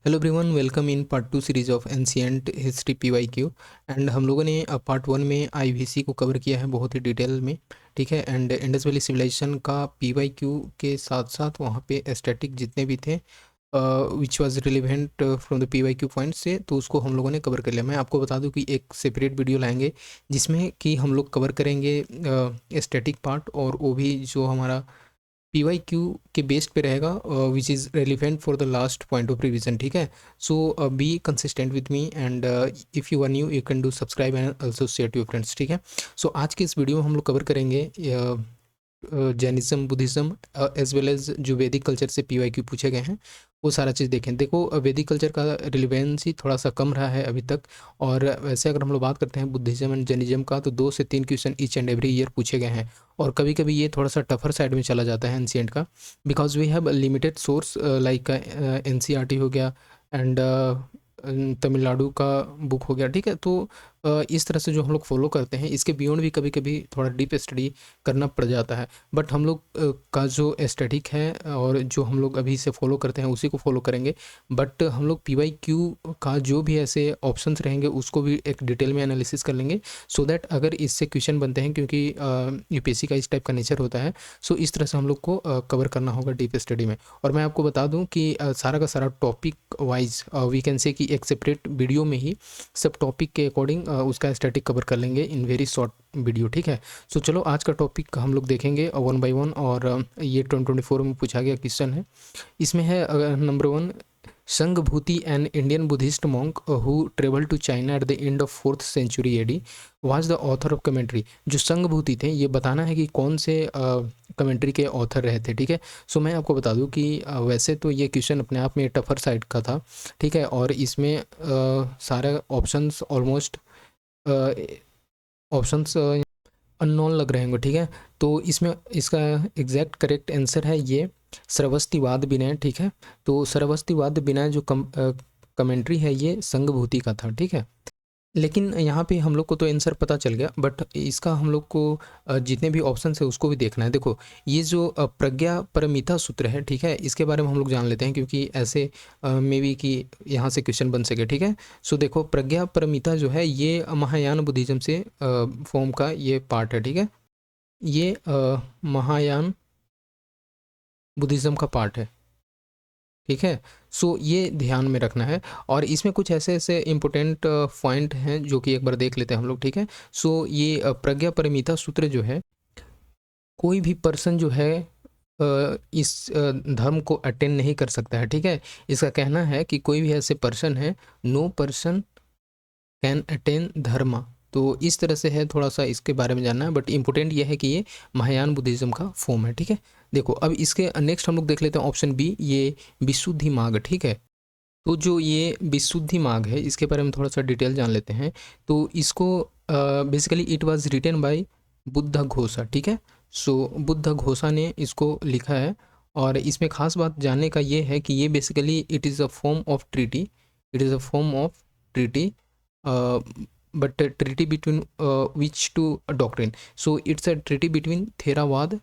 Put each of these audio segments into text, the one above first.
Hello everyone, welcome in part 2 series of ancient history PYQ. And हम लोगों ने part 1 में आईवीसी को कवर किया है बहुत ही डिटेल में। ठीक है। एंड इंडस वैली सिविलाइजेशन का पीवाईक्यू के साथ साथ वहाँ पे एस्थेटिक जितने भी थे which was relevant from the PYQ point से, तो उसको हम लोगों ने कवर कर लिया। मैं आपको बता दूं कि एक सेपरेट वीडियो लाएंगे जिसमें कि हम लोग कवर करेंगे एस्थेटिक पार्ट, और वो भी जो हमारा पीवाईक्यू के बेस्ड पे रहेगा, which is relevant for the last point of revision. ठीक है। So be consistent with me, and if you are new you can do subscribe and also share to your friends. ठीक है। सो आज के इस वीडियो में हम लोग कवर करेंगे Jainism, Buddhism as well as जो वैदिक कल्चर से पीवाईक्यू पूछे गए हैं वो सारा चीज़ देखें। देखो, वैदिक कल्चर का रिलेवेंसी थोड़ा सा कम रहा है अभी तक, और वैसे अगर हम लोग बात करते हैं बुद्धिज़्म एंड जैनिज़्म का, तो 2 से 3 question each and every year पूछे गए हैं। और कभी कभी ये थोड़ा सा टफर साइड में चला जाता है एंशिएंट का, because we have limited source like NCERT हो गया, एंड तमिलनाडु का बुक हो गया। ठीक है। तो इस तरह से जो हम लोग फॉलो करते हैं, इसके बियॉन्ड भी कभी कभी थोड़ा डीप स्टडी करना पड़ जाता है। बट हम लोग का जो एस्थेटिक है और जो हम लोग अभी से फॉलो करते हैं उसी को फॉलो करेंगे। बट हम लोग पीवाईक्यू का जो भी ऐसे ऑप्शंस रहेंगे उसको भी एक डिटेल में एनालिसिस कर लेंगे, सो दैट अगर इससे क्वेश्चन बनते हैं, क्योंकि यूपीएससी का इस टाइप का नेचर होता है, सो इस तरह से हम लोग को कवर करना होगा डीप स्टडी में। और मैं आपको बता दूं कि सारा का सारा topic wise we can say कि एक सेपरेट वीडियो में ही सब टॉपिक के अकॉर्डिंग उसका स्टैटिक कवर कर लेंगे इन वेरी शॉर्ट वीडियो। ठीक है। सो चलो आज का टॉपिक हम लोग देखेंगे वन बाय वन, और ये 2024 में पूछा गया क्वेश्चन है। इसमें है number 1, Sanghabhuti an Indian Buddhist monk who traveled to China at the end of 4th century AD was the author of commentary। जो संघभूति थे, ये बताना है कि कौन से कमेंट्री के ऑथर रहे थे। ठीक है। सो मैं आपको बता दूं कि वैसे तो ये क्वेश्चन अपने आप में टफर साइड का था। ठीक है। और इसमें सारे ऑप्शंस ऑलमोस्ट ऑप्शंस अननोन लग रहे होंगे। ठीक है। तो इसमें इसका एग्जैक्ट करेक्ट आंसर है ये श्रवस्तिवाद विनय। ठीक है। तो श्रवस्तिवाद विनय जो कमेंट्री है ये संघभूति का था। ठीक है। लेकिन यहाँ पे हम लोग को तो आंसर पता चल गया, बट इसका हम लोग को जितने भी ऑप्शन है उसको भी देखना है। देखो, ये जो प्रज्ञा परमिता सूत्र है, ठीक है, इसके बारे में हम लोग जान लेते हैं, क्योंकि ऐसे मे बी कि यहाँ से क्वेश्चन बन सके। ठीक है। सो देखो, प्रज्ञा परमिता जो है ये महायान बुद्धिज्म से फॉर्म का ये पार्ट है। ठीक है। ये महायान बुद्धिज्म का पार्ट है। ठीक है। सो ये ध्यान में रखना है, और इसमें कुछ ऐसे ऐसे इंपॉर्टेंट पॉइंट हैं जो कि एक बार देख लेते हैं हम लोग। ठीक है। सो ये प्रज्ञा परमिता सूत्र जो है, कोई भी पर्सन जो है इस धर्म को अटेंड नहीं कर सकता है। ठीक है। इसका कहना है कि कोई भी ऐसे पर्सन है, नो पर्सन कैन अटेन धर्मा। तो इस तरह से है, थोड़ा सा इसके बारे में जानना है, बट इंपॉर्टेंट ये है कि ये महायान बुद्धिज्म का फॉर्म है। ठीक है। देखो, अब इसके नेक्स्ट हम लोग देख लेते हैं ऑप्शन बी, ये विशुद्धि मार्ग। ठीक है। तो जो ये विशुद्धि मार्ग है, इसके बारे में थोड़ा सा डिटेल जान लेते हैं। तो इसको basically it was written by Buddhaghosha. ठीक है। सो बुद्ध घोषा ने इसको लिखा है, और इसमें खास बात जानने का ये है कि ये basically it is a form of treaty, it is a form of treaty, but treaty between which two doctrine. So it's a treaty between Theravada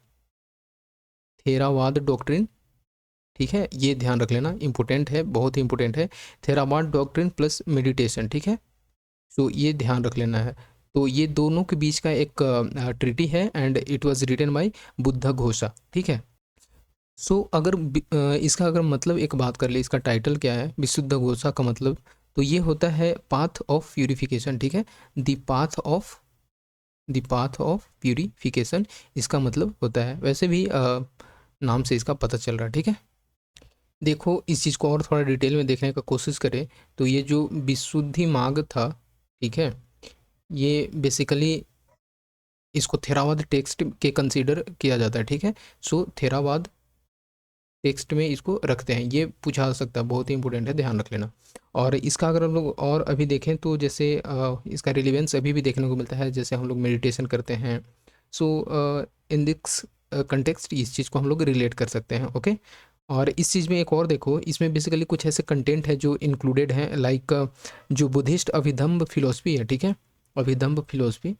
doctrine. ठीक है। ये ध्यान रख लेना, इंपॉर्टेंट है, बहुत ही इंपॉर्टेंट है। Theravada doctrine plus meditation. ठीक है। सो ये ध्यान रख लेना है। तो ये दोनों के बीच का एक ट्रीटी है, and it was written by Buddhaghosha. ठीक है। सो अगर इसका अगर मतलब एक बात कर ले, इसका टाइटल क्या है विशुद्ध घोषा का मतलब, तो ये होता है पाथ ऑफ प्यूरिफिकेशन। ठीक है। द पाथ ऑफ प्यूरिफिकेशन इसका मतलब होता है। वैसे भी नाम से इसका पता चल रहा है। ठीक है। देखो, इस चीज़ को और थोड़ा डिटेल में देखने का कोशिश करें, तो ये जो विशुद्धि मार्ग था, ठीक है, ये बेसिकली इसको थेरावाद टेक्स्ट के कंसीडर किया जाता है। ठीक है। सो थेरावाद टेक्स्ट में इसको रखते हैं, ये पूछा जा सकता है, बहुत ही इंपॉर्टेंट है, ध्यान रख लेना। और इसका अगर हम लोग और अभी देखें तो जैसे इसका रिलेवेंस अभी भी देखने को मिलता है, जैसे हम लोग मेडिटेशन करते हैं। सो इन दिस कंटेक्स्ट इस चीज़ को हम लोग रिलेट कर सकते हैं। ओके। और इस चीज़ में एक और देखो, इसमें बेसिकली कुछ ऐसे कंटेंट है जो इंक्लूडेड हैं, लाइक जो बुद्धिस्ट अभिधम्ब फिलोसफी है। ठीक है। अभिधम्ब फिलोसफी,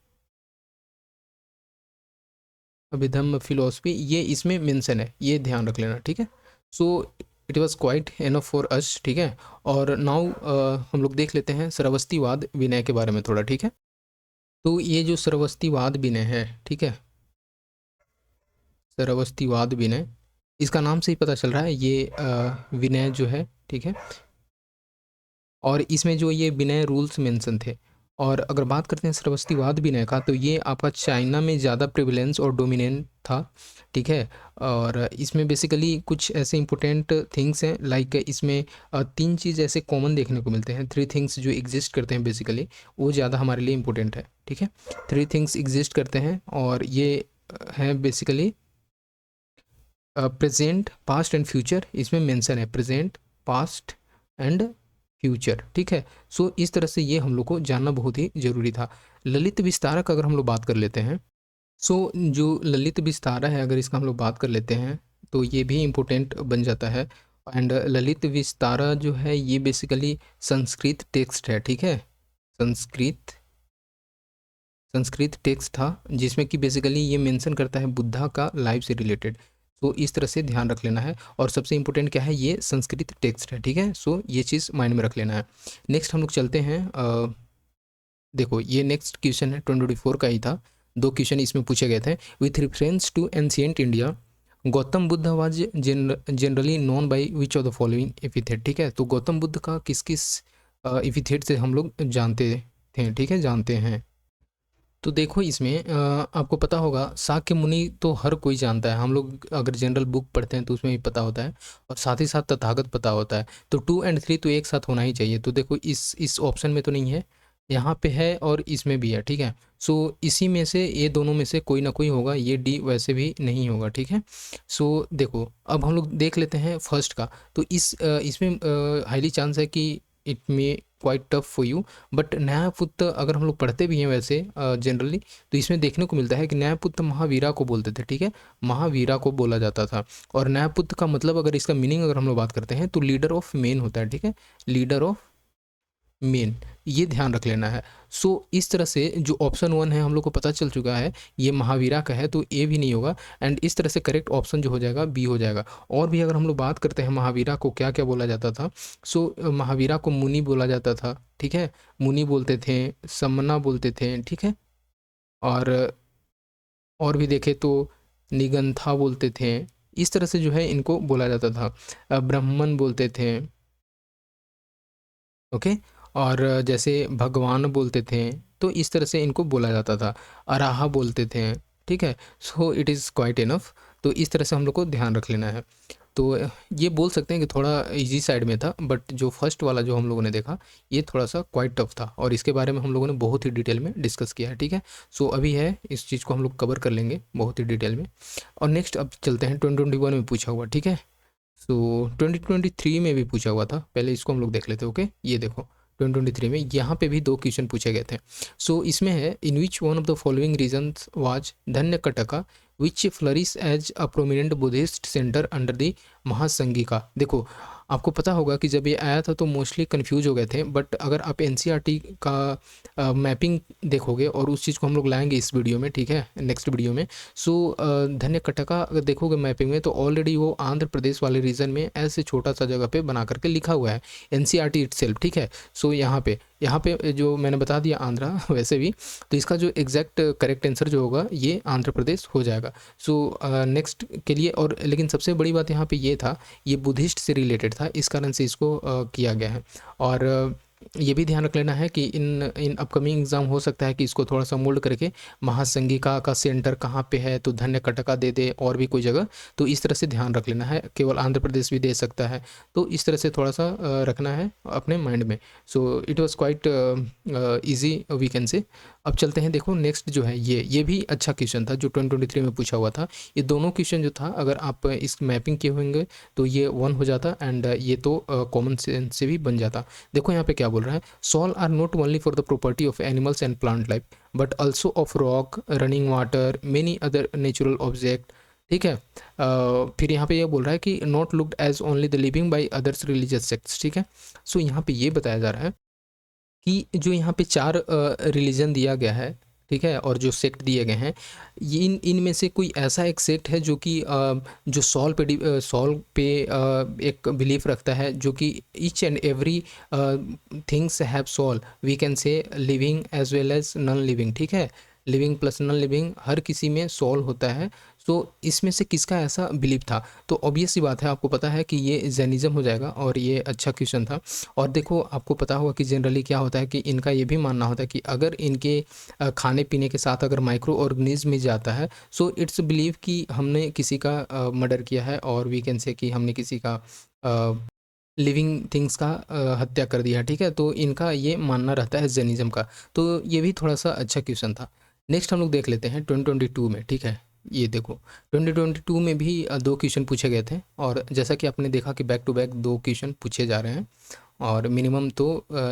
अभिधम्म फिलोसफी, ये इसमें मेंशन है, ये ध्यान रख लेना। ठीक है। सो it was quite enough for us, ठीक है। और नाउ हम लोग देख लेते हैं श्रवस्तिवाद विनय के बारे में थोड़ा, ठीक है। तो ये जो श्रवस्तिवाद विनय है, ठीक है, श्रवस्तिवाद विनय, इसका नाम से ही पता चल रहा है ये विनय जो है, ठीक है, और इसमें जो ये विनय रूल्स मेंशन थे। और अगर बात करते हैं श्रवस्तिवाद विनय का, तो ये आपका चाइना में ज़्यादा प्रिविलेंस और डोमिनेंट था, ठीक है। और इसमें बेसिकली कुछ ऐसे इंपॉर्टेंट थिंग्स हैं, लाइक इसमें तीन चीज़ ऐसे कॉमन देखने को मिलते हैं, थ्री थिंग्स जो एग्जिस्ट करते हैं बेसिकली, वो ज़्यादा हमारे लिए इंपॉर्टेंट है, ठीक है। थ्री थिंग्स एग्जिस्ट करते हैं और ये हैं basically present, past and future. इसमें मेंशन है प्रेजेंट, पास्ट एंड फ्यूचर, ठीक है। सो इस तरह से ये हम लोग को जानना बहुत ही ज़रूरी था। ललित विस्तारक अगर हम लोग बात कर लेते हैं, सो जो ललित विस्तारा है अगर इसका हम लोग बात कर लेते हैं, तो ये भी इम्पोर्टेंट बन जाता है। एंड ललित विस्तारा जो है ये बेसिकली संस्कृत टेक्स्ट है, ठीक है। संस्कृत टेक्स्ट था जिसमें कि बेसिकली ये मेंशन करता है बुद्धा का लाइफ से रिलेटेड। सो इस तरह से ध्यान रख लेना है। और सबसे इंपॉर्टेंट क्या है, ये संस्कृत टेक्स्ट है, ठीक है। सो ये चीज़ माइंड में रख लेना है। नेक्स्ट हम लोग चलते हैं, देखो ये नेक्स्ट क्वेश्चन है 2024 का ही था, दो क्वेश्चन इसमें पूछे गए थे। With reference to ancient India, Gautam Buddha was generally known by which of the following epithet, ठीक है। तो गौतम बुद्ध का किस किस एपिथेट से हम लोग जानते थे, ठीक है, जानते हैं। तो देखो इसमें आपको पता होगा शाक्य मुनि तो हर कोई जानता है, हम लोग अगर जनरल बुक पढ़ते हैं तो उसमें भी पता होता है, और साथ ही साथ तथागत पता होता है। तो 2 और 3 तो एक साथ होना ही चाहिए। तो देखो इस ऑप्शन में तो नहीं है, यहाँ पे है और इसमें भी है, ठीक है। सो इसी में से, ये दोनों में से कोई ना कोई होगा, ये डी वैसे भी नहीं होगा, ठीक है। सो देखो अब हम लोग देख लेते हैं फर्स्ट का। तो इसमें हाईली चांस है कि it may quite tough for you, but Nyayaputra अगर हम लोग पढ़ते भी हैं वैसे जनरली, तो इसमें देखने को मिलता है कि न्यायपुत्र महावीरा को बोलते थे, ठीक है, महावीरा को बोला जाता था। और न्यायपुत्र का मतलब अगर इसका मीनिंग अगर हम लोग बात करते हैं तो लीडर ऑफ मेन होता है, ठीक है, लीडर ऑफ मेन, ये ध्यान रख लेना है। सो इस तरह से जो ऑप्शन 1 है हम लोग को पता चल चुका है ये महावीरा का है, तो ए भी नहीं होगा। एंड इस तरह से करेक्ट ऑप्शन जो हो जाएगा बी हो जाएगा। और भी अगर हम लोग बात करते हैं महावीरा को क्या क्या बोला जाता था, सो महावीरा को मुनि बोला जाता था, ठीक है, मुनि बोलते थे, समना बोलते थे, ठीक है। और भी देखे तो निगंथा बोलते थे, इस तरह से जो है इनको बोला जाता था। ब्राह्मण बोलते थे, ओके। और जैसे भगवान बोलते थे, तो इस तरह से इनको बोला जाता था। अराहा बोलते थे, ठीक है। So it is quite enough. तो इस तरह से हम लोग को ध्यान रख लेना है। तो ये बोल सकते हैं कि थोड़ा इजी साइड में था, बट जो फर्स्ट वाला जो हम लोगों ने देखा ये थोड़ा सा क्वाइट टफ था, और इसके बारे में हम लोगों ने बहुत ही डिटेल में डिस्कस किया है, ठीक है। सो अभी है इस चीज़ को हम लोग कवर कर लेंगे बहुत ही डिटेल में। और नेक्स्ट अब चलते हैं 2021 में पूछा हुआ, ठीक है। सो 2023 में भी पूछा हुआ था, पहले इसको हम लोग देख लेते हैं, ओके। ये देखो 2023 में यहाँ पे भी दो क्वेश्चन पूछे गए थे। सो इसमें है, in which one of the following regions was Dhanyakataka which flourish as a prominent Buddhist centre under the Mahasanghika. देखो आपको पता होगा कि जब ये आया था तो मोस्टली कन्फ्यूज हो गए थे, बट अगर आप एनसीईआरटी का मैपिंग देखोगे, और उस चीज़ को हम लोग लाएंगे इस वीडियो में, ठीक है, नेक्स्ट वीडियो में। सो धन्य कटका अगर देखोगे मैपिंग में, तो ऑलरेडी वो आंध्र प्रदेश वाले रीजन में ऐसे छोटा सा जगह पे बना करके लिखा हुआ है, एनसीईआरटी इटसेल्फ, ठीक है। सो यहाँ पे जो मैंने बता दिया आंध्रा वैसे भी, तो इसका जो एग्जैक्ट करेक्ट आंसर जो होगा ये आंध्र प्रदेश हो जाएगा। सो नेक्स्ट के लिए, और लेकिन सबसे बड़ी बात यहाँ पे ये था, ये बुद्धिस्ट से रिलेटेड था, इस कारण से इसको किया गया है। और ये भी ध्यान रख लेना है कि इन अपकमिंग एग्ज़ाम हो सकता है कि इसको थोड़ा सा मोल्ड करके महासंघिका का सेंटर कहाँ पे है तो धन्य कटका दे दे, और भी कोई जगह, तो इस तरह से ध्यान रख लेना है। केवल आंध्र प्रदेश भी दे सकता है, तो इस तरह से थोड़ा सा रखना है अपने माइंड में। So it was quite easy we can say. अब चलते हैं, देखो नेक्स्ट जो है ये भी अच्छा क्वेश्चन था जो 2023 में पूछा हुआ था। ये दोनों क्वेश्चन जो था अगर आप इस मैपिंग किए होंगे तो ये 1 हो जाता, एंड ये तो कॉमन सेंस से भी बन जाता। देखो यहाँ पे क्या बोल रहा है, soul are not only for the property of animals and plant life but also of rock, running water, many other natural object, ठीक है। फिर यहाँ पे ये बोल रहा है कि not looked as only the living by others religious sects, ठीक है। सो यहाँ पे ये बताया जा रहा है कि जो यहाँ पे 4 रिलीजन दिया गया है, ठीक है, और जो सेक्ट दिए गए हैं ये इनमें से कोई ऐसा एक सेक्ट है जो कि जो सॉल पे एक बिलीफ रखता है, जो कि each and every things have soul, we can say living as well as non living. ठीक है, लिविंग प्लस नॉन लिविंग, हर किसी में सॉल होता है। तो इसमें से किसका ऐसा बिलीफ था? तो ऑब्वियस सी बात है, आपको पता है कि ये जैनिज़्म हो जाएगा, और ये अच्छा क्वेश्चन था। और देखो, आपको पता होगा कि जनरली क्या होता है कि इनका ये भी मानना होता है कि अगर इनके खाने पीने के साथ अगर माइक्रो ऑर्गेनिज्म में जाता है, सो इट्स बिलीव कि हमने किसी का मर्डर किया है, और वी कैन से कि हमने किसी का लिविंग थिंग्स का हत्या कर दिया। ठीक है, तो इनका ये मानना रहता है जैनिज़्म का। तो ये भी थोड़ा सा अच्छा क्वेश्चन था। नेक्स्ट हम लोग देख लेते हैं 2022 में। ठीक है, ये देखो 2022 में भी दो क्वेश्चन पूछे गए थे, और जैसा कि आपने देखा कि बैक टू बैक दो क्वेश्चन पूछे जा रहे हैं, और मिनिमम तो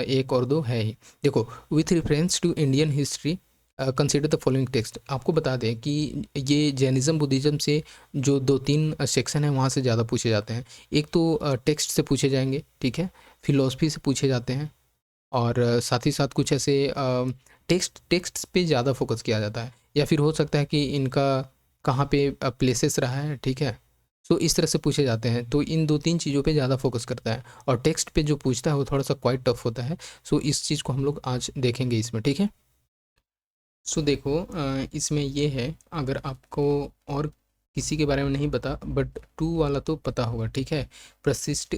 एक और दो है ही। देखो, with reference to Indian history consider the following text. आपको बता दें कि ये जैनिज़्म बुद्धिज़्म से जो दो तीन सेक्शन हैं वहाँ से ज़्यादा पूछे जाते हैं। एक तो टेक्स्ट से पूछे जाएंगे, ठीक है, फिलोसफी से पूछे जाते हैं, और साथ ही साथ कुछ ऐसे टेक्स्ट पे ज़्यादा फोकस किया जाता है, या फिर हो सकता है कि इनका कहाँ पे प्लेसेस रहा है। ठीक है, सो इस तरह से पूछे जाते हैं। तो इन दो तीन चीज़ों पे ज़्यादा फोकस करता है, और टेक्स्ट पे जो पूछता है वो थोड़ा सा क्वाइट टफ होता है। सो इस चीज़ को हम लोग आज देखेंगे इसमें। ठीक है, सो देखो इसमें ये है, अगर आपको और किसी के बारे में नहीं पता, बट टू वाला तो पता होगा। ठीक है, प्रशिष्ट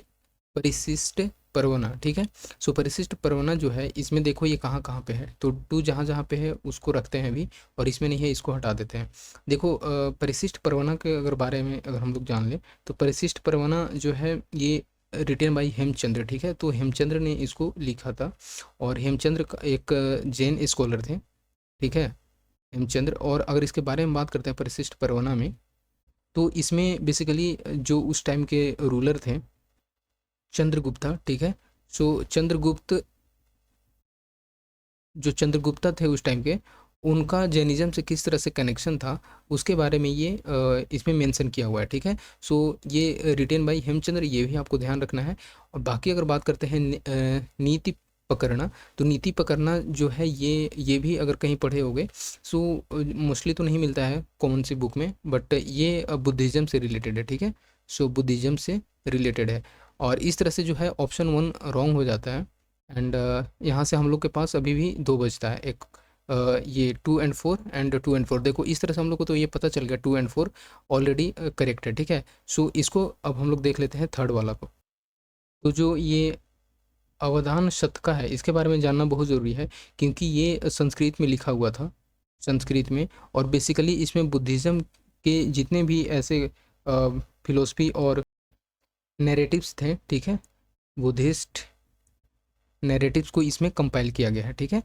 परिशिष्ट परवना। ठीक है, सो परिशिष्ट परवना जो है, इसमें देखो ये कहाँ कहाँ पे है, तो टू जहाँ जहाँ पे है उसको रखते हैं अभी, और इसमें नहीं है इसको हटा देते हैं। देखो परिशिष्ट परवना के अगर बारे में अगर हम लोग जान लें, तो परिशिष्ट परवना जो है ये रिटेन बाई हेमचंद्र। ठीक है, तो हेमचंद्र ने इसको लिखा था, और हेमचंद्र एक जैन स्कॉलर थे। ठीक है, हेमचंद्र। और अगर इसके बारे में बात करते हैं परिशिष्ट परवना में, तो इसमें बेसिकली जो उस टाइम के रूलर थे चंद्रगुप्ता। ठीक है, सो चंद्रगुप्त, जो चंद्रगुप्ता थे उस टाइम के, उनका जैनिज्म से किस तरह से कनेक्शन था, उसके बारे में ये इसमें मेंशन किया हुआ है। ठीक है, सो ये रिटेन बाय हेमचंद्र, ये भी आपको ध्यान रखना है। और बाकी अगर बात करते हैं नीति पकड़ना, तो नीति पकड़ना जो है ये भी अगर कहीं पढ़े होगे, सो मोस्टली तो नहीं मिलता है कौन सी बुक में, बट ये बुद्धिज़्म से रिलेटेड है। ठीक है, सो बुद्धिज़्म से रिलेटेड है, और इस तरह से जो है ऑप्शन वन रॉन्ग हो जाता है। एंड यहाँ से हम लोग के पास अभी भी दो बचता है, एक ये 2 and 4 एंड 2 and 4। देखो इस तरह से हम लोग को तो ये पता चल गया 2 and 4 ऑलरेडी करेक्ट है। ठीक है, सो इसको अब हम लोग देख लेते हैं थर्ड वाला को। तो जो ये अवधान शतका है, इसके बारे में जानना बहुत ज़रूरी है, क्योंकि ये संस्कृत में लिखा हुआ था, संस्कृत में। और बेसिकली इसमें बुद्धिज़्म के जितने भी ऐसे फिलोसफी और नैरेटिव्स थे, ठीक है, बुद्धिस्ट नैरेटिव्स को इसमें कंपाइल किया गया है। ठीक है,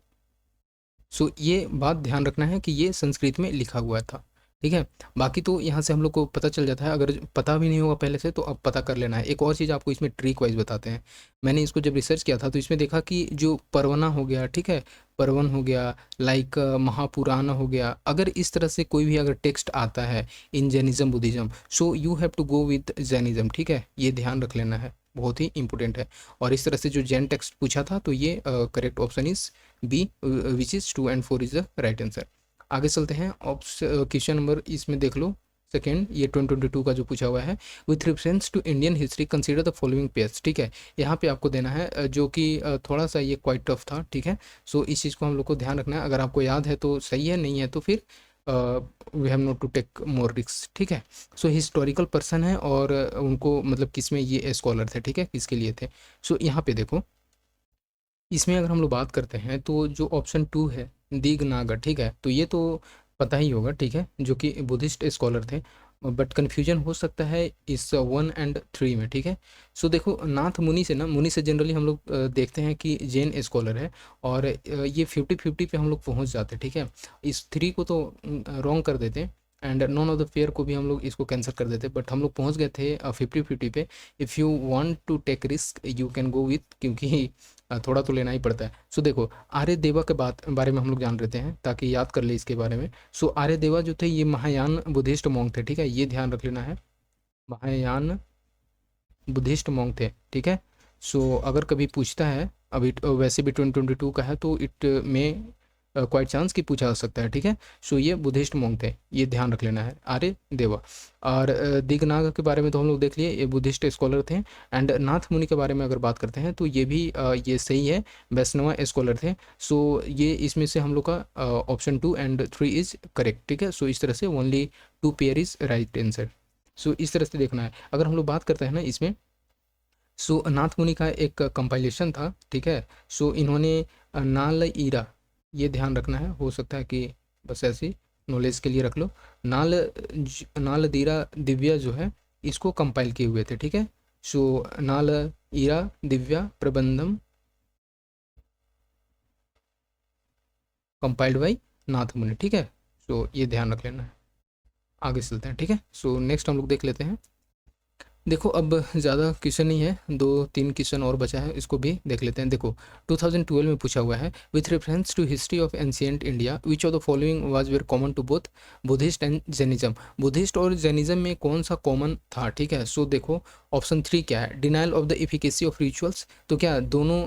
सो ये बात ध्यान रखना है कि ये संस्कृत में लिखा हुआ था। ठीक है, बाकी तो यहाँ से हम लोग को पता चल जाता है, अगर पता भी नहीं होगा पहले से तो अब पता कर लेना है। एक और चीज़ आपको इसमें ट्रिक वाइज बताते हैं। मैंने इसको जब रिसर्च किया था तो इसमें देखा कि जो परवना हो गया, ठीक है, परवन हो गया, लाइक महापुराण हो गया, अगर इस तरह से कोई भी अगर टेक्स्ट आता है in Jainism Buddhism, so you have to go with Jainism. ठीक है, ये ध्यान रख लेना है, बहुत ही इंपॉर्टेंट है। और इस तरह से जो जैन टेक्स्ट पूछा था, तो ये correct option is B, which is 2 and 4 is the right answer. आगे चलते हैं, क्वेश्चन नंबर इसमें देख लो सेकेंड, ये 2022 का जो पूछा हुआ है, with reference to Indian history consider the following pairs. ठीक है, यहाँ पे आपको देना है जो कि थोड़ा सा ये क्वाइट टफ था। ठीक है, सो इस चीज़ को हम लोग को ध्यान रखना है, अगर आपको याद है तो सही है, नहीं है तो फिर we have not to take more risk. ठीक है, सो हिस्टोरिकल पर्सन है, और उनको मतलब किस में ये स्कॉलर थे, ठीक है, किसके लिए थे। सो यहाँ पे देखो, इसमें अगर हम लोग बात करते हैं तो जो ऑप्शन टू है दीगनागर, ठीक है, तो ये तो पता ही होगा। ठीक है, जो कि बुद्धिस्ट स्कॉलर थे, बट कन्फ्यूजन हो सकता है इस 1 and 3 में। ठीक है, सो देखो नाथ मुनि से ना, मुनि से जनरली हम लोग देखते हैं कि जैन स्कॉलर है, और ये 50-50 पे हम लोग पहुंच जाते हैं। ठीक है, इस 3 को तो रॉन्ग कर देते, and none of the fair को भी हम लोग इसको कैंसिल कर देते, बट हम लोग पहुंच गए थे 50-50 पे। If you want to take risk you can go with, क्योंकि थोड़ा तो लेना ही पड़ता है। सो देखो आर्य देवा के बारे में हम लोग जान लेते हैं, ताकि याद कर ले इसके बारे में। सो आर्य देवा जो थे ये महायान बुद्धिस्ट मॉन्क थे। ठीक है, ये ध्यान रख लेना है, महायान बुद्धिस्ट मॉन्क थे। ठीक है, सो अगर कभी पूछता है, अभी वैसे भी 2022 का है, तो इट में क्वाइट चांस कि पूछा जा सकता है, ठीक है। सो ये बुद्धिस्ट मॉन्क थे, ये ध्यान रख लेना है, आर्य देवा। और दिगनाग के बारे में तो हम लोग देख लिए, ये बुद्धिस्ट स्कॉलर थे। एंड नाथ मुनि के बारे में अगर बात करते हैं तो ये भी ये सही है, वैष्णवा स्कॉलर थे। सो ये इसमें से हम लोग का ऑप्शन 2 एंड 3 इज करेक्ट, ठीक है। सो इस तरह से only 2 pair is right answer. So इस तरह से देखना है। अगर हम लोग बात करते हैं ना इसमें, सो नाथ मुनि का एक कंपाइलेशन था, ठीक है। सो इन्होंने नाल ईरा, ये ध्यान रखना है, हो सकता है कि बस ऐसी नॉलेज के लिए रख लो। नाल दीरा दिव्या जो है इसको कंपाइल किए हुए थे, ठीक है। सो नाल ईरा दिव्या प्रबंधम कंपाइल्ड बाई नाथ मुनि, ठीक है। सो ये ध्यान रख लेना है। आगे चलते हैं, ठीक है। सो नेक्स्ट हम लोग देख लेते हैं। देखो अब ज़्यादा क्वेश्चन नहीं है, 2-3 क्वेश्चन और बचा है, इसको भी देख लेते हैं। देखो 2012 में पूछा हुआ है, with reference to history of ancient India which of the following was were common to both Buddhist and Jainism. Buddhist और जैनिज्म में कौन सा कॉमन था, ठीक है। सो देखो ऑप्शन 3 क्या है, denial of the efficacy of rituals. तो क्या दोनों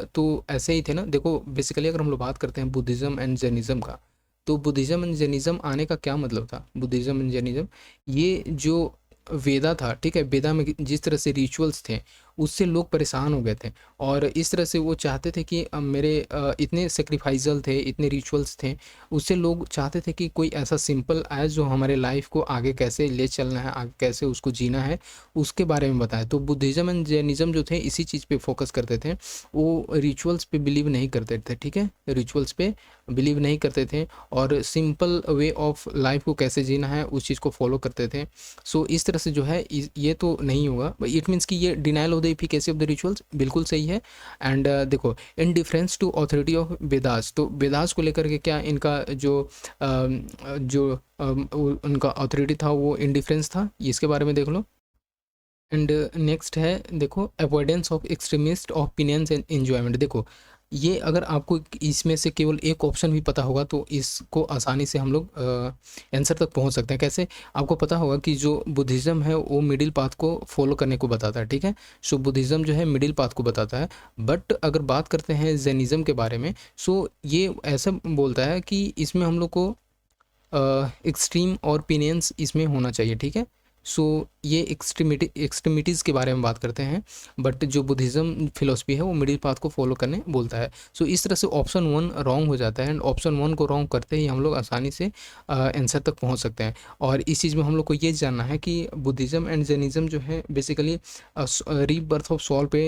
तो ऐसे ही थे ना। देखो बेसिकली अगर हम लोग बात करते हैं बुद्धिज़्म एंड जैनिज्म का, तो बुद्धिज़्म एंड जैनिज्म आने का क्या मतलब था। बुद्धिज़्म एंड जैनिज्म, ये जो वेदा था, ठीक है, वेदा में जिस तरह से रिचुअल्स थे उससे लोग परेशान हो गए थे। और इस तरह से वो चाहते थे कि मेरे इतने सेक्रीफाइजल थे, इतने रिचुअल्स थे, उससे लोग चाहते थे कि कोई ऐसा सिंपल एज जो हमारे लाइफ को आगे कैसे ले चलना है, आगे कैसे उसको जीना है, उसके बारे में बताए। तो बुद्धिज़्म एंड जैनिज्म जो थे इसी चीज़ पे फोकस करते थे, वो रिचुअल्स पे बिलीव नहीं करते थे, ठीक है, रिचुअल्स पे बिलीव नहीं करते थे, और सिंपल वे ऑफ लाइफ को कैसे जीना है उस चीज़ को फॉलो करते थे। सो इस तरह से जो है ये तो नहीं होगा, इट मीन्स कि ये denial of the efficacy of the rituals बिल्कुल सही है। एंड देखो in difference to authority of Vedas, तो वेदास को लेकर के क्या इनका उनका अथॉरिटी था वो इंडिफरेंस था, इसके बारे में देख लो। एंड नेक्स्ट है देखो avoidance of extremist opinions and enjoyment. देखो ये अगर आपको इसमें से केवल एक ऑप्शन भी पता होगा तो इसको आसानी से हम लोग आंसर तक पहुंच सकते हैं। कैसे, आपको पता होगा कि जो बुद्धिज़्म है वो मिडिल पाथ को फॉलो करने को बताता है, ठीक है। सो बुद्धिज़्म जो है मिडिल पाथ को बताता है। बट अगर बात करते हैं जैनिज़्म के बारे में, सो ये ऐसा बोलता है कि इसमें हम लोग को एक्सट्रीम और ओपिनियंस इसमें होना चाहिए, ठीक है। सो ये एक्सट्रीमिटीज़ के बारे में बात करते हैं, बट जो बुद्धिज़्म फिलोसफी है वो मिडिल पाथ को फॉलो करने बोलता है। सो इस तरह से ऑप्शन 1 रॉन्ग हो जाता है, एंड ऑप्शन 1 को रॉन्ग करते ही हम लोग आसानी से आंसर तक पहुंच सकते हैं। और इस चीज़ में हम लोग को ये जानना है कि बुद्धिज़्म एंड जैनिज़्म जो है बेसिकली रीबर्थ ऑफ सॉल पे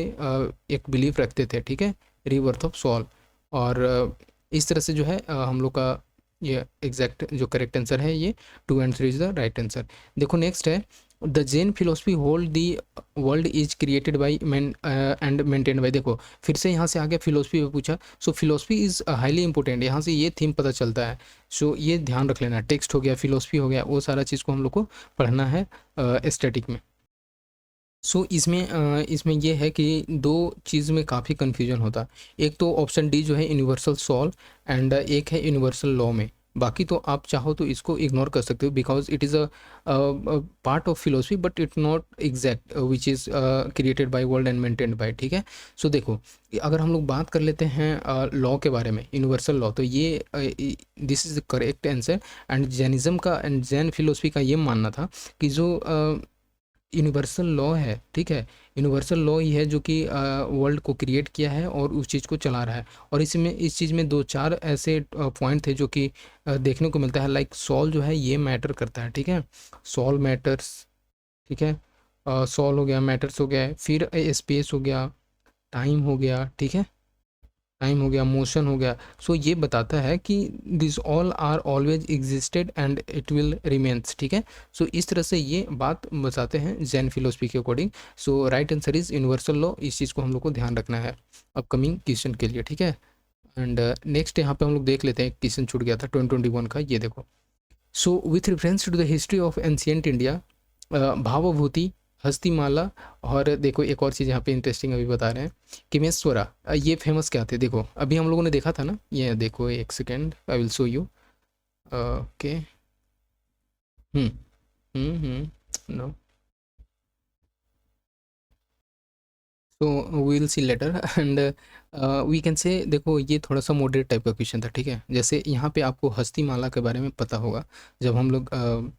एक बिलीफ रखते थे, ठीक है, रीबर्थ ऑफ सॉल। और इस तरह से जो है हम लोग का ये एग्जैक्ट जो करेक्ट आंसर है ये 2 and 3 is the right answer. देखो नेक्स्ट है, the Jain philosophy hold the world is created by man and maintained by. देखो फिर से यहाँ से आगे फिलोसफी में पूछा। सो फिलोसफी इज़ हाईली इंपॉर्टेंट, यहाँ से ये थीम पता चलता है। सो ये ध्यान रख लेना, टेक्स्ट हो गया, फिलोसफी हो गया, वो सारा चीज़ को हम लोग को पढ़ना है एस्थेटिक में। सो इसमें ये है कि दो चीज़ में काफ़ी कन्फ्यूजन होता। एक तो ऑप्शन डी जो है यूनिवर्सल सॉल्व, एंड एक है यूनिवर्सल लॉ में। बाकी तो आप चाहो तो इसको इग्नोर कर सकते हो, because it is a part of philosophy but it not exact which is created by world and maintained by, ठीक है। सो देखो अगर हम लोग बात कर लेते हैं लॉ के बारे में, यूनिवर्सल लॉ, तो ये this is the correct answer. And Jainism का एंड जैन फिलोसफी का ये मानना था कि जो यूनिवर्सल लॉ है, ठीक है, यूनिवर्सल लॉ ही है जो कि वर्ल्ड को क्रिएट किया है और उस चीज़ को चला रहा है। और इसमें इस चीज़ में 2-4 ऐसे पॉइंट थे जो कि देखने को मिलता है, लाइक सॉल जो है ये मैटर करता है, ठीक है, सॉल मैटर्स, ठीक है, सॉल हो गया, मैटर्स हो गया, फिर स्पेस हो गया, टाइम हो गया, ठीक है, टाइम हो गया, मोशन हो गया। सो ये बताता है कि this all are always existed and it will remains, ठीक है। सो इस तरह से ये बात बताते हैं जैन फिलोसफी के according. So right answer is universal law, इस चीज़ को हम लोग को ध्यान रखना है अपकमिंग क्वेश्चन के लिए, ठीक है। एंड नेक्स्ट यहाँ पे हम लोग देख लेते हैं, क्वेश्चन छूट गया था 2021 का, ये देखो। So with reference to the history of ancient India Bhavabhuti Hastimala, और देखो एक और चीज़ यहाँ पे इंटरेस्टिंग अभी बता रहे हैं, किमेश्वरा, ये फेमस क्या थे। देखो अभी हम लोगों ने देखा था ना, ये देखो एक second I will show you. Okay, no, so we will see later and we can say, देखो ये थोड़ा सा मॉडरेट टाइप का क्वेश्चन था, ठीक है। जैसे यहाँ पे आपको हस्तिमाला के बारे में पता होगा, जब हम लोग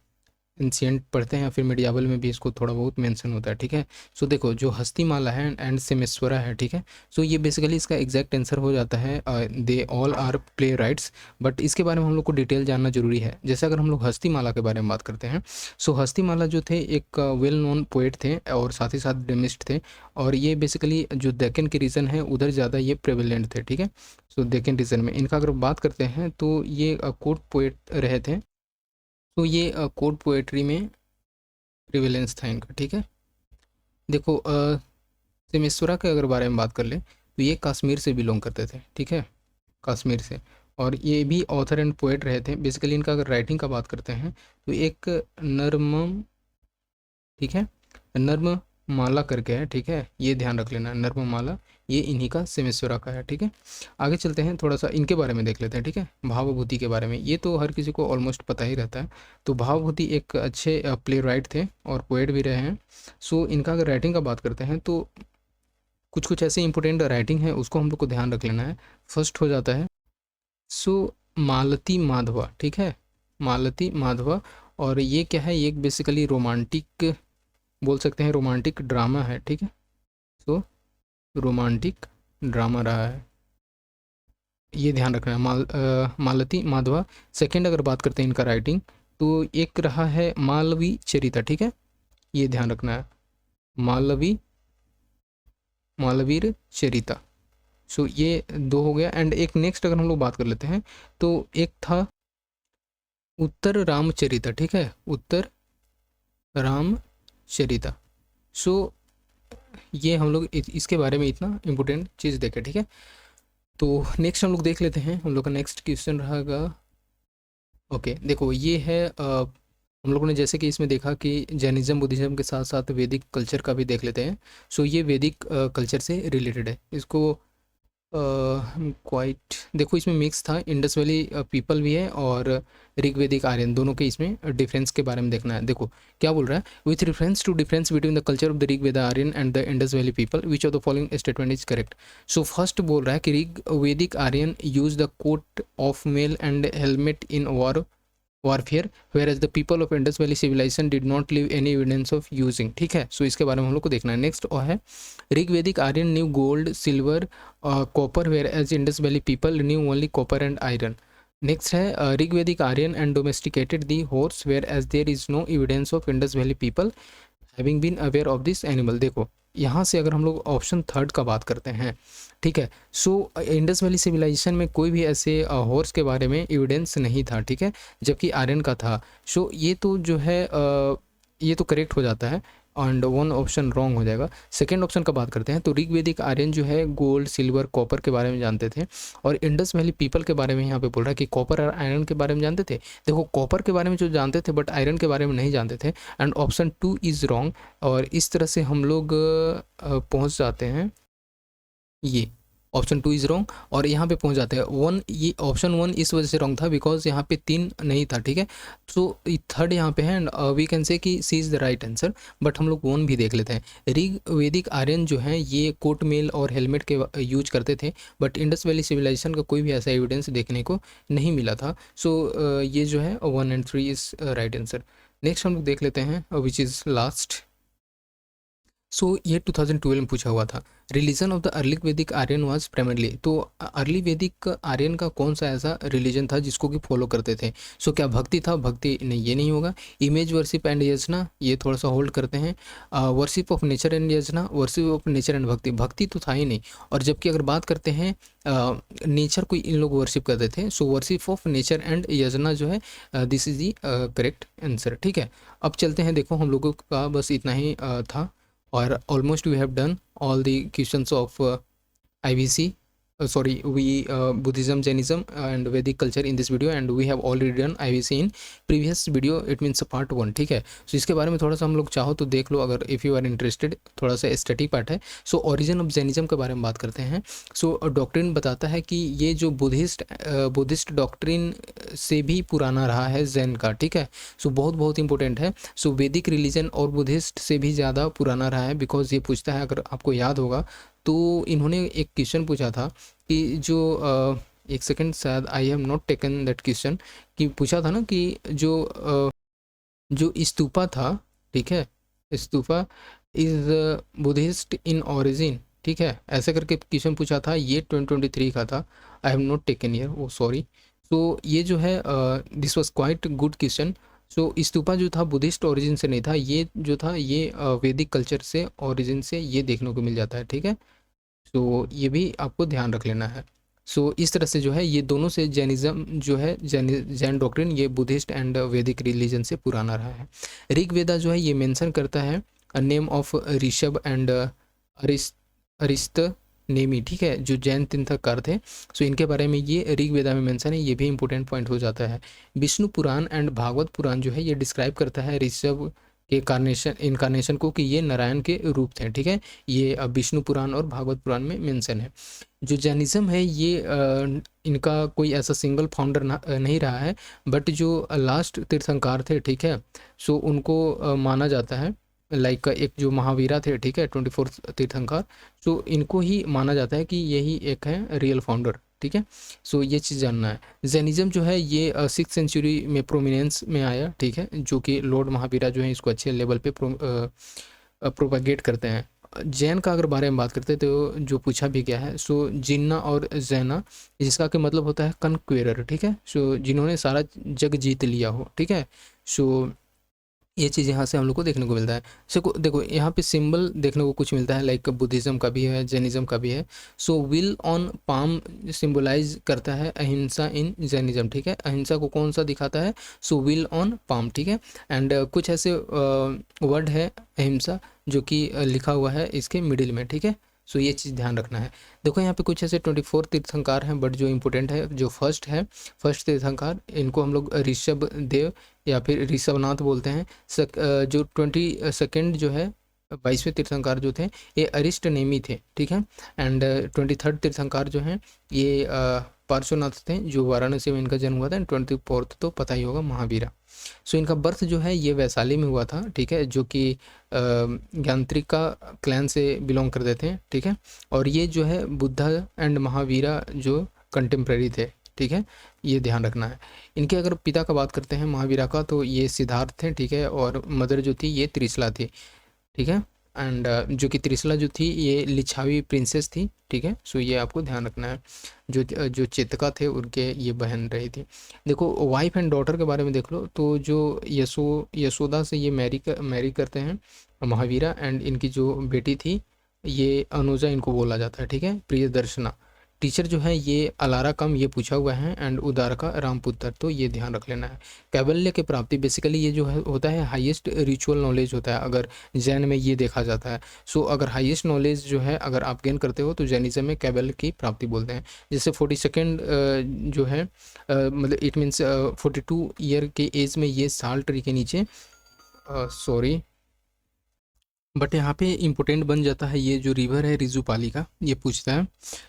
एंशिएंट पढ़ते हैं या फिर मिडियावल में भी इसको थोड़ा बहुत मेंशन होता है, ठीक है। सो देखो जो हस्तिमाला है एंड सिमेश्वरा है, ठीक है। सो ये बेसिकली इसका एग्जैक्ट आंसर हो जाता है they all are play rights, but इसके बारे में हम लोग को डिटेल जानना जरूरी है। जैसे अगर हम लोग हस्तिमाला के बारे में बात करते हैं, सो हस्तिमाला जो थे एक वेल नोन पोएट थे और साथ ही साथ ड्रामिस्ट थे, और ये बेसिकली जो डेक्कन के रीजन है उधर ज़्यादा ये प्रेवलेंट थे, ठीक है। सो डेक्कन रीजन में इनका अगर बात करते हैं तो ये कोर्ट पोएट रहे थे, तो ये कोर्ट पोएट्री में प्रिविलेंस था इनका, ठीक है। देखो सिमेश्वरा के अगर बारे में बात कर ले तो ये कश्मीर से बिलोंग करते थे, ठीक है, कश्मीर से, और ये भी ऑथर एंड पोएट रहे थे। बेसिकली इनका अगर राइटिंग का बात करते हैं तो एक नर्म, ठीक है, नर्म माला करके है, ठीक है, ये ध्यान रख लेना, नर्म माला ये इन्हीं का सिमेश्वरा का है, ठीक है। आगे चलते हैं, थोड़ा सा इनके बारे में देख लेते हैं, ठीक है। भावभूति के बारे में ये तो हर किसी को ऑलमोस्ट पता ही रहता है। तो भावभूति एक अच्छे प्ले राइट थे और पोएट भी रहे हैं। सो इनका अगर राइटिंग का बात करते हैं तो कुछ कुछ ऐसे इंपॉर्टेंट राइटिंग है उसको हम लोग को ध्यान रख लेना है। फर्स्ट हो जाता है सो मालती माधवा, ठीक है, मालती माधवा, और ये क्या है, ये बेसिकली रोमांटिक बोल सकते हैं, रोमांटिक ड्रामा है, ठीक है। सो रोमांटिक ड्रामा रहा है, ये ध्यान रखना है। मालती माधवा। सेकंड अगर बात करते हैं इनका राइटिंग तो एक रहा है मालवी चरिता, ठीक है, ये ध्यान रखना है, मालवीर चरिता। सो ये दो हो गया। एंड एक नेक्स्ट अगर हम लोग बात कर लेते हैं तो एक था उत्तर रामचरिता, ठीक है, उत्तर रामचरिता। सो ये हम लोग इसके बारे में इतना इम्पोर्टेंट चीज़ देखें, ठीक है। तो नेक्स्ट हम लोग देख लेते हैं, हम लोग का नेक्स्ट क्वेश्चन रहेगा। ओके देखो ये है हम लोगों ने जैसे कि इसमें देखा कि जैनिज्म बुद्धिज्म के साथ साथ वैदिक कल्चर का भी देख लेते हैं। सो ये वैदिक कल्चर से रिलेटेड है, इसको क्वाइट देखो इसमें मिक्स था, इंडस वैली पीपल भी है और ऋग्वेदिक आर्यन, दोनों के इसमें डिफरेंस के बारे में देखना है। देखो क्या बोल रहा है, with reference to difference between the culture of the Rigveda Aryan and the Indus Valley people which of the following statement is correct. So first बोल रहा है कि Rigvedic Aryan use the coat of mail and helmet in warfare whereas the people of Indus Valley civilization did not leave any evidence of using, ठीक है। सो इसके बारे में हम लोग को देखना है। नेक्स्ट और है Rigvedic Aryan knew gold silver copper whereas Indus Valley people knew only copper and iron. Next है Rigvedic Aryan and domesticated the horse whereas there is no evidence of Indus Valley people having been aware of this animal. देखो यहाँ से अगर हम लोग option third का बात करते हैं, ठीक है। सो इंडस वैली सिविलाइजेशन में कोई भी ऐसे हॉर्स के बारे में एविडेंस नहीं था, ठीक है, जबकि आर्यन का था। सो ये तो जो है ये तो करेक्ट हो जाता है एंड वन ऑप्शन रॉन्ग हो जाएगा। सेकेंड ऑप्शन का बात करते हैं तो ऋग्वेदिक आर्यन जो है गोल्ड सिल्वर कॉपर के बारे में जानते थे, और इंडस वैली पीपल के बारे में यहाँ पे बोल रहा है कि कॉपर और आयरन के बारे में जानते थे। देखो कॉपर के बारे में जो जानते थे बट आयरन के बारे में नहीं जानते थे, एंड ऑप्शन 2 इज़ रॉन्ग। और इस तरह से हम लोग पहुँच जाते हैं, ये ऑप्शन 2 इज़ रॉन्ग, और यहाँ पे पहुँच जाते हैं 1। ये ऑप्शन 1 इस वजह से रॉन्ग था बिकॉज यहाँ पे 3 नहीं था, ठीक है। सो थर्ड यहाँ पे है, वी कैन से कि C is the right answer, but हम लोग 1 भी देख लेते हैं। ऋग्वेदिक आर्यन जो है ये कोट मेल और हेलमेट के यूज करते थे, बट इंडस वैली सिविलाइजेशन का कोई भी ऐसा एविडेंस देखने को नहीं मिला था। सो ये जो है 1 and 3 is right answer. Next हम लोग देख लेते हैं विच इज़ लास्ट। सो ये 2012 में पूछा हुआ था, रिलीजन ऑफ द अर्ली वैदिक आर्यन वाज प्राइमरली। तो अर्ली वैदिक आर्यन का कौन सा ऐसा रिलीजन था जिसको कि फॉलो करते थे। सो क्या भक्ति था, भक्ति नहीं, ये नहीं होगा। इमेज वर्शिप एंड यजना, ये थोड़ा सा होल्ड करते हैं। Worship of nature and Yojana, worship of nature and भक्ति, भक्ति तो था ही नहीं। और जबकि अगर बात करते हैं नेचर को इन लोग वर्शिप करते थे। सो वर्शिप ऑफ नेचर एंड यजना जो है this is the correct answer, ठीक है। अब चलते हैं, देखो हम लोगों का बस इतना ही था और almost we have done all the questions of IBC sorry, we Buddhism, Jainism and Vedic culture in this video, and we have already done IVC in previous video, it means part 1, ठीक है। सो इसके बारे में थोड़ा सा हम लोग चाहो तो देख लो अगर इफ़ यू आर इंटरेस्टेड, थोड़ा सा स्टडी पार्ट है। सो ओरिजिन ऑफ जैनिज्म के बारे में बात करते हैं। सो डॉक्ट्रिन बताता है कि ये जो बुद्धिस्ट डॉक्ट्रिन से भी पुराना रहा है जैन का, ठीक है। सो बहुत बहुत इंपॉर्टेंट है। सो वैदिक रिलीजन और बुद्धिस्ट से भी ज़्यादा पुराना रहा है, बिकॉज ये पूछता है, अगर आपको याद होगा तो इन्होंने एक क्वेश्चन पूछा था कि जो एक सेकंड, शायद आई have not taken that question, कि पूछा था ना कि जो स्तूपा था, ठीक है, stupa is Buddhist in origin, ठीक है, ऐसे करके क्वेश्चन पूछा था। ये 2023 का था, I have not taken year, वो सॉरी। सो ये जो है this was quite good question. So stupa जो था बुद्धिस्ट ओरिजिन से नहीं था, ये जो था ये वैदिक कल्चर से ओरिजिन से ये देखने को मिल जाता है, ठीक है। सो ये भी आपको ध्यान रख लेना है। सो इस तरह से जो है ये दोनों से जैनिज़्म जो है, जैन डॉक्ट्रिन, ये बुद्धिस्ट एंड वैदिक रिलीजन से पुराना रहा है। ऋग्वेदा जो है ये मेंशन करता है name of Rishabh and Arishtanemi, ठीक है, जो जैन तीर्थंकर थे। सो इनके बारे में ये ऋग्वेदा में मेंशन है, ये भी इंपॉर्टेंट पॉइंट हो जाता है। विष्णु पुराण एंड भागवत पुराण जो है ये डिस्क्राइब करता है ऋषभ के इनकारनेशन को, कि ये नारायण के रूप थे, ठीक है। ये विष्णु पुराण और भागवत पुराण में मेंशन है। जो जैनिज्म है ये इनका कोई ऐसा सिंगल फाउंडर नहीं रहा है, बट जो लास्ट तीर्थंकर थे, ठीक है, सो उनको माना जाता है, लाइक एक जो महावीरा थे, ठीक है, 24 तीर्थंकर, सो इनको ही माना जाता है कि यही एक है रियल फाउंडर, ठीक है। सो ये चीज़ जानना है। जैनिज्म जो है ये 6th सेंचुरी में प्रोमिनेंस में आया, ठीक है, जो कि लॉर्ड महावीरा जो है इसको अच्छे लेवल पे प्रोपागेट करते हैं। जैन का अगर बारे में बात करते हैं तो जो पूछा भी गया है, सो जिन्ना और जैना, जिसका कि मतलब होता है कनक्वेरर, ठीक है, सो जिन्होंने सारा जग जीत लिया हो, ठीक है। सो ये चीज़ यहाँ से हम लोग को देखने को मिलता है। सो देखो यहाँ पे सिंबल देखने को कुछ मिलता है, लाइक बुद्धिज़्म का भी है, जैनिज़्म का भी है। So wheel on palm symbolise करता है अहिंसा इन जैनिज़्म, ठीक है, अहिंसा को कौन सा दिखाता है, सो विल ऑन पाम, ठीक है। एंड कुछ ऐसे वर्ड है अहिंसा जो कि लिखा हुआ है इसके मिडिल में, ठीक है। सो ये चीज़ ध्यान रखना है। देखो यहाँ पे कुछ ऐसे 24 तीर्थंकर हैं, बट जो इंपॉर्टेंट है, जो फर्स्ट तीर्थंकर, इनको हम लोग ऋषभ देव या फिर ऋषभनाथ बोलते हैं। जो 22nd जो है 22वें तीर्थंकर जो थे ये अरिस्ट नेमी थे, ठीक है। एंड 23rd तीर्थंकर जो हैं ये पार्श्वनाथ थे, जो वाराणसी में इनका जन्म हुआ था। एंड 24th तो पता ही होगा, महावीरा। सो इनका बर्थ जो है ये वैशाली में हुआ था, ठीक है, जो कि ज्ञानत्रिका क्लैन से बिलोंग करते थे, ठीक है। और ये जो है बुद्धा एंड महावीरा जो कंटेम्प्रेरी थे, ठीक है, ये ध्यान रखना है। इनके अगर पिता का बात करते हैं महावीरा का, तो ये सिद्धार्थ थे, ठीक है, और मदर जो थी ये त्रिशला थी, ठीक है। एंड जो कि त्रिशला जो थी ये लिच्छावी प्रिंसेस थी, ठीक है। सो ये आपको ध्यान रखना है। जो चेतका थे उनके ये बहन रही थी। देखो वाइफ एंड डॉटर के बारे में देख लो, तो जो यशोदा से ये मैरी करते हैं महावीरा, एंड इनकी जो बेटी थी ये अनुजा इनको बोला जाता है, ठीक है, प्रियदर्शना। टीचर जो है ये अलारा कम ये पूछा हुआ है, एंड उदारका रामपुत्र, तो ये ध्यान रख लेना है। कैबल्य की प्राप्ति, बेसिकली ये जो है होता है हाईएस्ट रिचुअल नॉलेज होता है, अगर जैन में ये देखा जाता है। सो अगर हाईएस्ट नॉलेज जो है अगर आप गेन करते हो तो जैनिज्म में कैबल्य की प्राप्ति बोलते हैं। जैसे 42nd जो है मतलब इट मीन्स 42 ईयर के एज में ये साल ट्री के नीचे, सॉरी, बट यहाँ पे इम्पोर्टेंट बन जाता है ये जो रिवर है रिजुपाली का, ये पूछता है।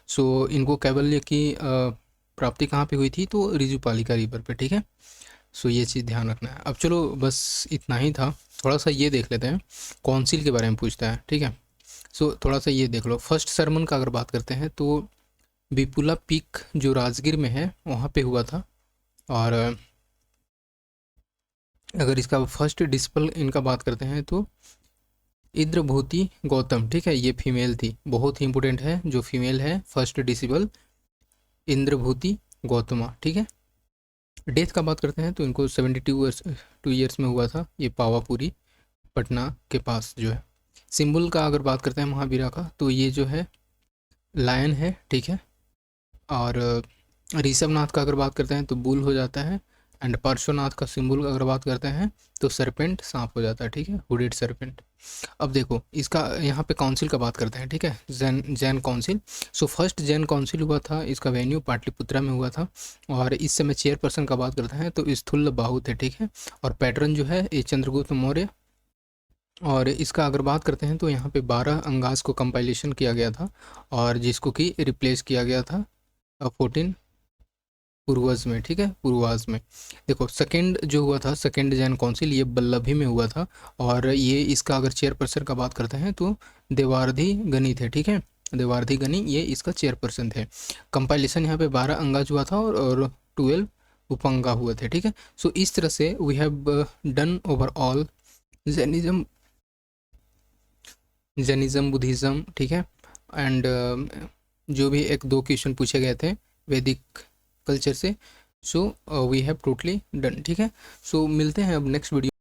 सो इनको कैवल्य की प्राप्ति कहाँ पे हुई थी, तो रिजुपाली का रिवर पे, ठीक है। सो ये चीज़ ध्यान रखना है। अब चलो बस इतना ही था। थोड़ा सा ये देख लेते हैं, काउंसिल के बारे में पूछता है, ठीक है। सो थोड़ा सा ये देख लो। फर्स्ट सरमन का अगर बात करते हैं तो विपुला पीक जो राजगीर में है वहाँ पे हुआ था। और अगर इसका फर्स्ट डिसिपल इनका बात करते हैं तो इंद्रभूति गौतम, ठीक है, ये फीमेल थी, बहुत ही इंपॉर्टेंट है, जो फीमेल है फर्स्ट डिसिबल इंद्रभूति गौतमा, ठीक है। डेथ का बात करते हैं तो इनको 72 ईयर्स में हुआ था, ये पावापुरी पटना के पास जो है। सिंबल का अगर बात करते हैं महावीरा का, तो ये जो है लायन है, ठीक है। और ऋषभनाथ का अगर बात करते हैं तो बुल हो जाता है। एंड पार्श्वनाथ का सिंबल अगर बात करते हैं तो सरपेंट सांप हो जाता है, ठीक है, हुडेड सरपेंट। अब देखो इसका यहाँ पे काउंसिल का बात करते हैं, ठीक है, Jain council. So first Jan council हुआ था, इसका वेन्यू पाटलिपुत्रा में हुआ था, और इस समय चेयरपर्सन का बात करते हैं तो स्थूल बाहु थे, ठीक है, और पैटर्न जो है ये चंद्रगुप्त मौर्य। और इसका अगर बात करते हैं तो यहाँ पे 12 अंगास को कंपाइलेशन किया गया था, और जिसको कि रिप्लेस किया गया था 14 पूर्वज में, ठीक है, पूर्वाज में। देखो सेकंड जो हुआ था, सेकंड जैन काउंसिल, ये बल्लभी में हुआ था, और ये इसका अगर चेयरपर्सन का बात करते हैं तो देवार्धी गनी थे, ठीक है, देवार्धी गनी ये इसका चेयरपर्सन थे। कंपाइलेशन यहाँ पे 12 अंगाज हुआ था और 12 उपंगा हुए थे, ठीक है। सो इस तरह से we have done overall Jainism, Buddhism, ठीक है, एंड जो भी एक दो क्वेश्चन पूछे गए थे वैदिक कल्चर से। So we have totally done, ठीक है। सो मिलते हैं अब नेक्स्ट वीडियो।